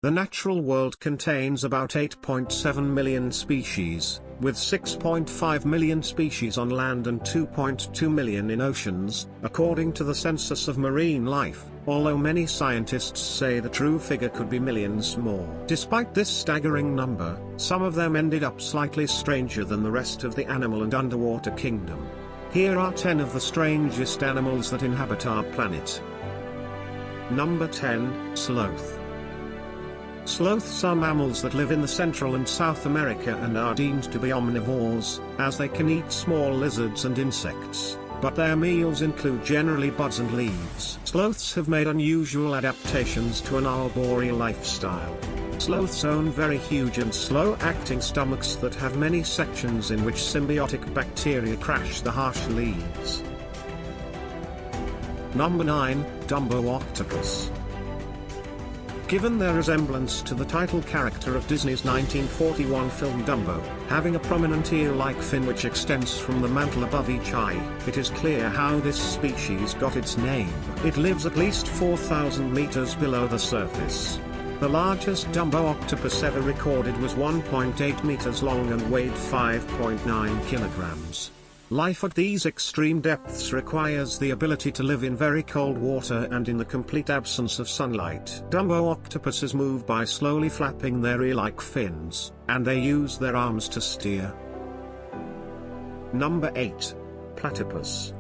The natural world contains about 8.7 million species, with 6.5 million species on land and 2.2 million in oceans, according to the Census of Marine Life, although many scientists say the true figure could be millions more. Despite this staggering number, some of them ended up slightly stranger than the rest of the animal and underwater kingdom. Here are 10 of the strangest animals that inhabit our planet. Number 10, Sloth. Sloths are mammals that live in the Central and South America and are deemed to be omnivores, as they can eat small lizards and insects, but their meals include generally buds and leaves. Sloths have made unusual adaptations to an arboreal lifestyle. Sloths own very huge and slow-acting stomachs that have many sections in which symbiotic bacteria crash the harsh leaves. Number 9, Dumbo Octopus. Given their resemblance to the title character of Disney's 1941 film Dumbo, having a prominent eel-like fin which extends from the mantle above each eye, it is clear how this species got its name. It lives at least 4,000 meters below the surface. The largest Dumbo octopus ever recorded was 1.8 meters long and weighed 5.9 kilograms. Life at these extreme depths requires the ability to live in very cold water and in the complete absence of sunlight. Dumbo octopuses move by slowly flapping their eel-like fins, and they use their arms to steer. Number 8. Platypus.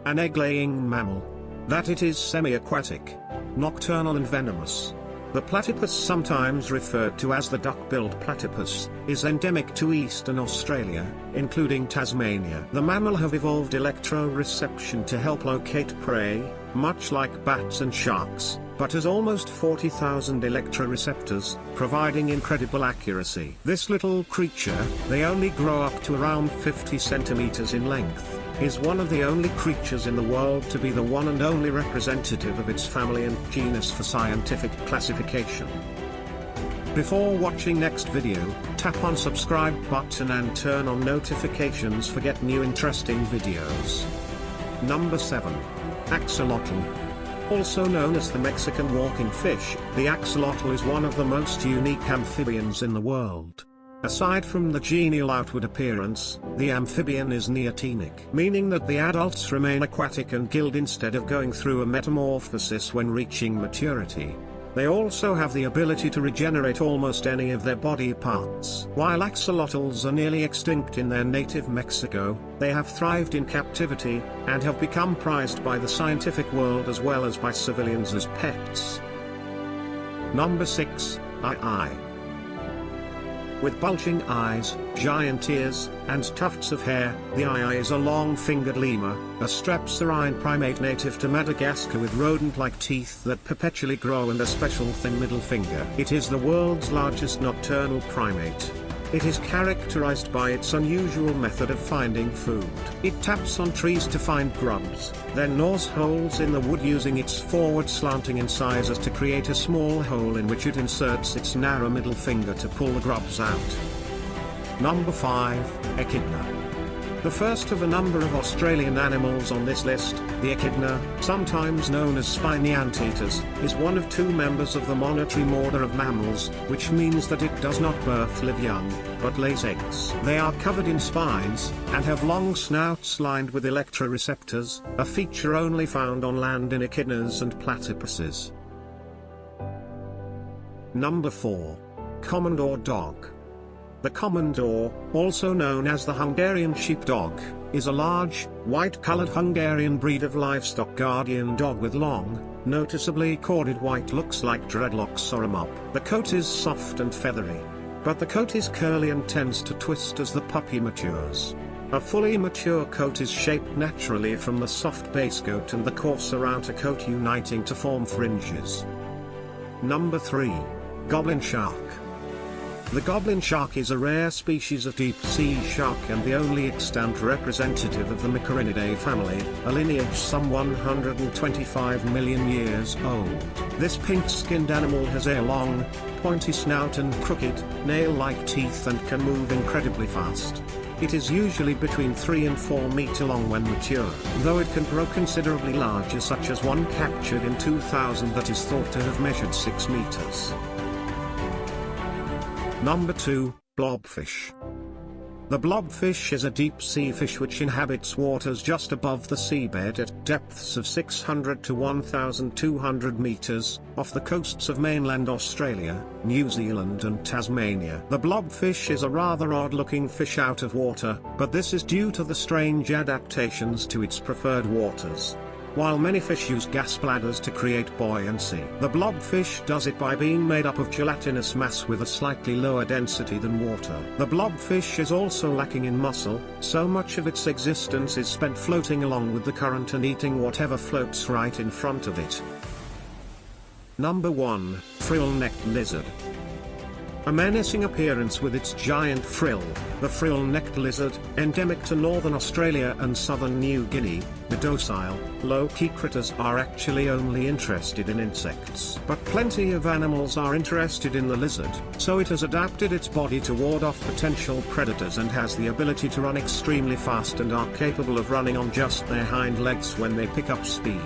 An egg-laying mammal. That it is semi-aquatic, nocturnal and venomous. The platypus, sometimes referred to as the duck-billed platypus, is endemic to eastern Australia, including Tasmania. The mammal have evolved electroreception to help locate prey, much like bats and sharks, but has almost 40,000 electroreceptors, providing incredible accuracy. This little creature, they only grow up to around 50 centimeters in length, is one of the only creatures in the world to be the one and only representative of its family and genus for scientific classification. Before watching next video, tap on subscribe button and turn on notifications for get new interesting videos. Number 7. Axolotl. Also known as the Mexican walking fish, the axolotl is one of the most unique amphibians in the world. Aside from the genial outward appearance, the amphibian is neotenic, meaning that the adults remain aquatic and gilled instead of going through a metamorphosis when reaching maturity. They also have the ability to regenerate almost any of their body parts. While axolotls are nearly extinct in their native Mexico, they have thrived in captivity, and have become prized by the scientific world as well as by civilians as pets. Number 6, Eye. With bulging eyes, giant ears, and tufts of hair, the eye is a long-fingered lemur, a strepsirrhine primate native to Madagascar with rodent-like teeth that perpetually grow and a special thin middle finger. It is the world's largest nocturnal primate. It is characterized by its unusual method of finding food. It taps on trees to find grubs, then gnaws holes in the wood using its forward slanting incisors to create a small hole in which it inserts its narrow middle finger to pull the grubs out. Number 5, Echidna. The first of a number of Australian animals on this list, the echidna, sometimes known as spiny anteaters, is one of 2 members of the monitory order of mammals, which means that it does not live young, but lays eggs. They are covered in spines, and have long snouts lined with electroreceptors, a feature only found on land in echidnas and platypuses. Number 4. Commodore dog. The Commodore, also known as the Hungarian sheepdog, is a large, white-colored Hungarian breed of livestock guardian dog with long, noticeably corded white looks like dreadlocks or a mop. The coat is soft and feathery, but the coat is curly and tends to twist as the puppy matures. A fully mature coat is shaped naturally from the soft base coat and the coarser outer coat uniting to form fringes. Number 3. Goblin Shark. The Goblin Shark is a rare species of deep-sea shark and the only extant representative of the Macarinidae family, a lineage some 125 million years old. This pink-skinned animal has a long, pointy snout and crooked, nail-like teeth and can move incredibly fast. It is usually between 3 and 4 meter long when mature, though it can grow considerably larger, such as one captured in 2000 that is thought to have measured 6 meters. Number 2, Blobfish. The blobfish is a deep-sea fish which inhabits waters just above the seabed at depths of 600 to 1,200 meters, off the coasts of mainland Australia, New Zealand and Tasmania. The blobfish is a rather odd-looking fish out of water, but this is due to the strange adaptations to its preferred waters. While many fish use gas bladders to create buoyancy, the blobfish does it by being made up of gelatinous mass with a slightly lower density than water. The blobfish is also lacking in muscle, so much of its existence is spent floating along with the current and eating whatever floats right in front of it. Number 1, Frill-necked lizard. A menacing appearance with its giant frill, the frill-necked lizard, endemic to northern Australia and southern New Guinea, the docile, low-key critters are actually only interested in insects. But plenty of animals are interested in the lizard, so it has adapted its body to ward off potential predators and has the ability to run extremely fast and are capable of running on just their hind legs when they pick up speed.